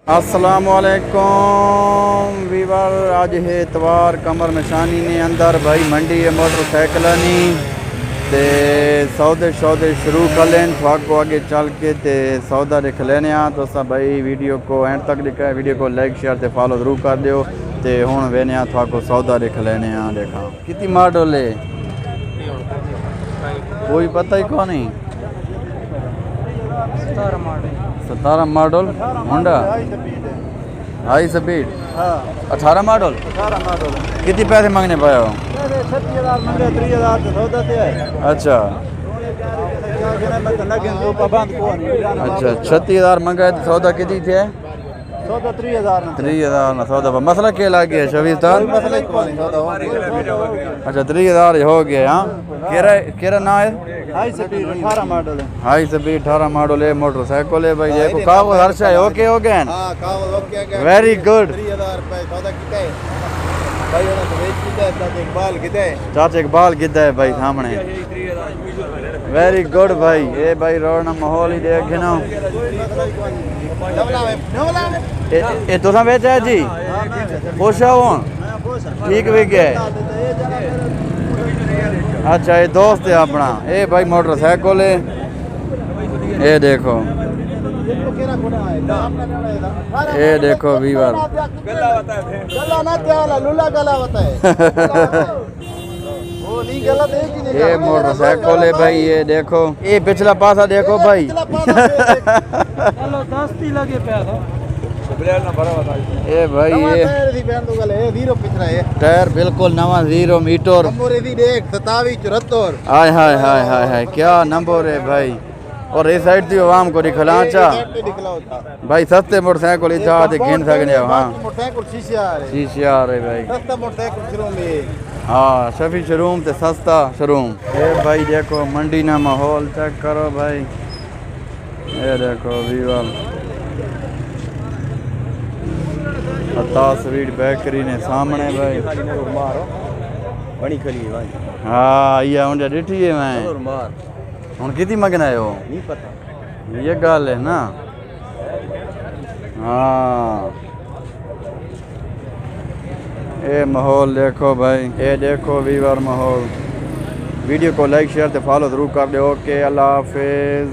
अस्सलामुअलैकुम वीवर, आज है इतवार कमर निशानी ने अंदर भाई मंडी है मोटरसाइकिलानी ते सौदे शौदे शुरू कर लें थोड़ा आगे चल के ते सौदा लिख लेने तो सब भाई वीडियो को एंड तक लिखा है, वीडियो को लाइक शेयर ते फॉलो जरूर कर दियो ते हुण वेने थोड़ा को सौदा लिख लेने देखा कितनी मॉडल है कोई पता ही कौन नहीं 17 model Honda high speed 18 model कितने पैसे मांगने पाया हो? अच्छा अच्छा 36,000 मंगा तो सौदा कितनी थे? 3,000 ना सौदा मसला क्या लग गया शबीर साहब? अच्छा 3,000 हो गया। हाँ केरा ना है हाई स्पीड 18 मॉडल है। हाई स्पीड 18 मॉडल है मोटरसाइकिल है भाई देखो कागज हर शय ओके हो गए। वेरी गुड चाचा इकबाल कितना है भाई सामने? वेरी गुड भाई ये भाई रोना माहौल ही देख ना ये तो बेचा है जी पोशा हो ठीक भी गया है। अच्छा ये दोस्त है अपना ये भाई मोटरसाइकिल है ये देखो वीवर ये मोटरसाइकिल है भाई ये देखो ये पिछला पासा देखो भाई ये भाई ये टायर बिल्कुल नवा 0 मीटर हाय हाय हाय हाय हाय क्या नंबर है भाई। और इस साइड थी आवाम को दिखला भाई सस्ते मोटरसाइकिल चाहते घिन सकने। हाँ शीशे आ रहे भाई हाँ शफी शोरूम ते सस्ता शोरूम ये भाई देखो मंडी ना माहौल चेक करो भाई ये देखो वीवर स्वीट बेकरी ने सामने भाई हाँ ये उन्हें डिठी है मैं हूँ कितनी मंगना है वो नहीं पता ये गल है ना। हाँ ये माहौल देखो भाई ये देखो वीवर माहौल वीडियो को लाइक शेयर ते फॉलो जरूर कर दो। ओके अल्लाह हाफिज।